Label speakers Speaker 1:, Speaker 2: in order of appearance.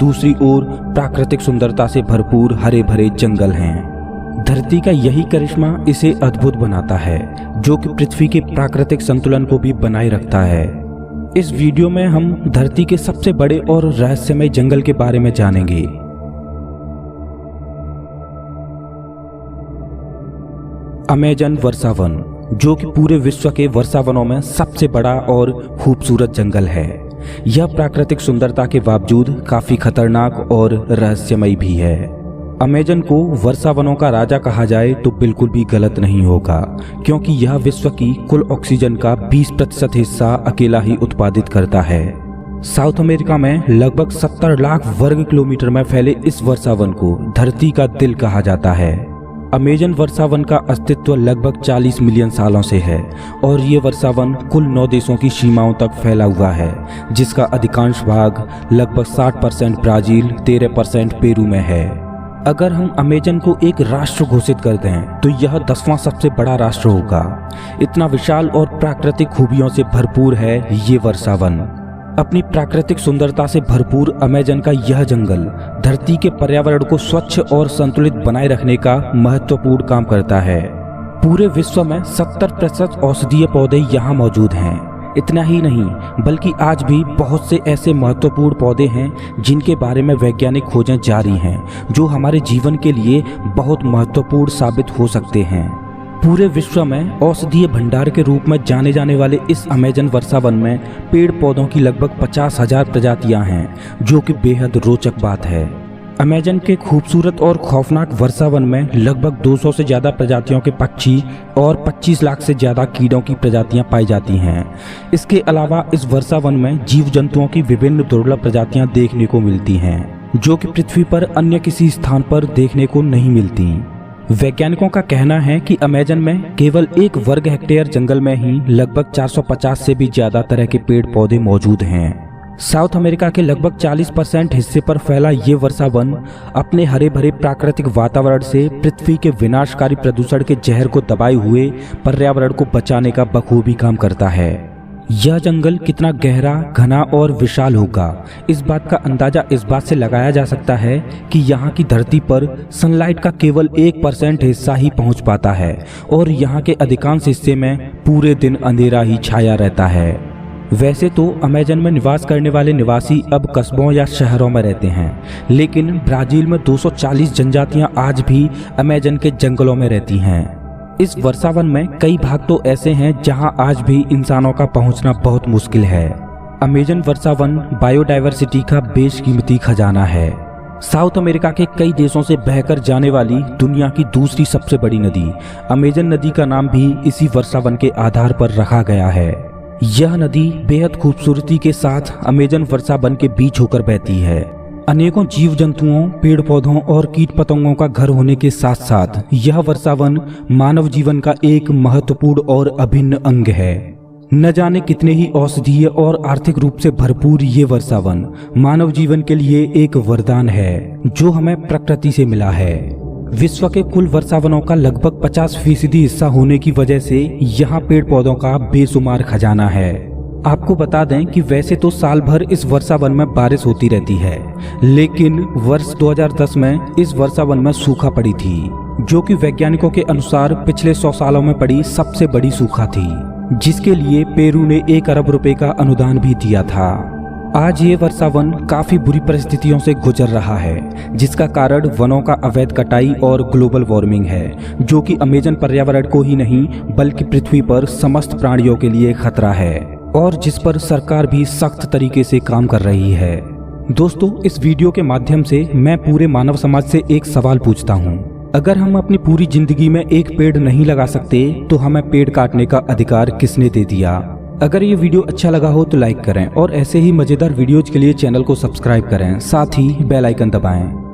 Speaker 1: दूसरी ओर प्राकृतिक सुंदरता से भरपूर हरे भरे जंगल हैं। धरती का यही करिश्मा इसे अद्भुत बनाता है, जो कि पृथ्वी के प्राकृतिक संतुलन को भी बनाए रखता है। इस वीडियो में हम धरती के सबसे बड़े और रहस्यमय जंगल के बारे में जानेंगे। अमेजन वर्षावन, जो कि पूरे विश्व के वर्षावनों में सबसे बड़ा और खूबसूरत जंगल है। यह प्राकृतिक सुंदरता के बावजूद काफी खतरनाक और रहस्यमय भी है। अमेजन को वर्षावनों का राजा कहा जाए तो बिल्कुल भी गलत नहीं होगा, क्योंकि यह विश्व की कुल ऑक्सीजन का 20% हिस्सा अकेला ही उत्पादित करता है। साउथ अमेरिका में लगभग 70 लाख वर्ग किलोमीटर में फैले इस वर्षावन को धरती का दिल कहा जाता है। अमेजन वर्षावन का अस्तित्व लगभग 40 मिलियन सालों से है और ये वर्षावन कुल 9 देशों की सीमाओं तक फैला हुआ है, जिसका अधिकांश भाग लगभग 60% ब्राजील, 13% पेरू में है। अगर हम अमेजन को एक राष्ट्र घोषित कर दें तो यह 10वां सबसे बड़ा राष्ट्र होगा। इतना विशाल और प्राकृतिक खूबियों से भरपूर है ये वर्षावन। अपनी प्राकृतिक सुंदरता से भरपूर अमेजन का यह जंगल धरती के पर्यावरण को स्वच्छ और संतुलित बनाए रखने का महत्वपूर्ण काम करता है। पूरे विश्व में 70% औषधीय पौधे यहाँ मौजूद हैं। इतना ही नहीं, बल्कि आज भी बहुत से ऐसे महत्वपूर्ण पौधे हैं जिनके बारे में वैज्ञानिक खोजें जारी हैं, जो हमारे जीवन के लिए बहुत महत्वपूर्ण साबित हो सकते हैं। पूरे विश्व में औषधीय भंडार के रूप में जाने जाने वाले इस अमेजन वर्षावन में पेड़ पौधों की लगभग 50,000 प्रजातियां हैं, जो कि बेहद रोचक बात है। अमेजन के खूबसूरत और खौफनाक वर्षावन में लगभग 200 से ज़्यादा प्रजातियों के पक्षी और 25 लाख से ज़्यादा कीड़ों की प्रजातियां पाई जाती हैं। इसके अलावा इस वर्षावन में जीव जंतुओं की विभिन्न दुर्लभ प्रजातियां देखने को मिलती हैं, जो कि पृथ्वी पर अन्य किसी स्थान पर देखने को नहीं मिलती। वैज्ञानिकों का कहना है कि अमेजन में केवल 1 वर्ग हेक्टेयर जंगल में ही लगभग 450 से भी ज़्यादा तरह के पेड़ पौधे मौजूद हैं। साउथ अमेरिका के लगभग 40% हिस्से पर फैला ये वर्षावन अपने हरे भरे प्राकृतिक वातावरण से पृथ्वी के विनाशकारी प्रदूषण के जहर को दबाए हुए पर्यावरण को बचाने का बखूबी काम करता है। यह जंगल कितना गहरा, घना और विशाल होगा, इस बात का अंदाजा इस बात से लगाया जा सकता है कि यहाँ की धरती पर सनलाइट का केवल 1% हिस्सा ही पहुँच पाता है और यहाँ के अधिकांश हिस्से में पूरे दिन अंधेरा ही छाया रहता है। वैसे तो अमेजन में निवास करने वाले निवासी अब कस्बों या शहरों में रहते हैं, लेकिन ब्राजील में 240 जनजातियां आज भी अमेजन के जंगलों में रहती हैं। इस वर्षावन में कई भाग तो ऐसे हैं जहां आज भी इंसानों का पहुंचना बहुत मुश्किल है। अमेजन वर्षावन बायोडायवर्सिटी का बेशकीमती खजाना है। साउथ अमेरिका के कई देशों से बहकर जाने वाली दुनिया की दूसरी सबसे बड़ी नदी अमेजन नदी का नाम भी इसी वर्षावन के आधार पर रखा गया है। यह नदी बेहद खूबसूरती के साथ अमेजन वर्षावन के बीच होकर बहती है। अनेकों जीव जंतुओं, पेड़ पौधों और कीट पतंगों का घर होने के साथ साथ यह वर्षावन मानव जीवन का एक महत्वपूर्ण और अभिन्न अंग है। न जाने कितने ही औषधीय और आर्थिक रूप से भरपूर ये वर्षावन मानव जीवन के लिए एक वरदान है, जो हमें प्रकृति से मिला है। विश्व के कुल वर्षावनों का लगभग 50% हिस्सा होने की वजह से यहाँ पेड़ पौधों का बेशुमार खजाना है। आपको बता दें कि वैसे तो साल भर इस वर्षावन में बारिश होती रहती है, लेकिन वर्ष 2010 में इस वर्षावन में सूखा पड़ी थी, जो कि वैज्ञानिकों के अनुसार पिछले 100 सालों में पड़ी सबसे बड़ी सूखा थी, जिसके लिए पेरू ने 1 अरब रुपए का अनुदान भी दिया था। आज ये वर्षावन काफी बुरी परिस्थितियों से गुजर रहा है, जिसका कारण वनों का अवैध कटाई और ग्लोबल वार्मिंग है, जो कि अमेजन पर्यावरण को ही नहीं बल्कि पृथ्वी पर समस्त प्राणियों के लिए खतरा है और जिस पर सरकार भी सख्त तरीके से काम कर रही है। दोस्तों, इस वीडियो के माध्यम से मैं पूरे मानव समाज से एक सवाल पूछता हूँ। अगर हम अपनी पूरी जिंदगी में एक पेड़ नहीं लगा सकते तो हमें पेड़ काटने का अधिकार किसने दे दिया? अगर ये वीडियो अच्छा लगा हो तो लाइक करें और ऐसे ही मजेदार वीडियोज के लिए चैनल को सब्सक्राइब करें, साथ ही बेल आइकन दबाएं।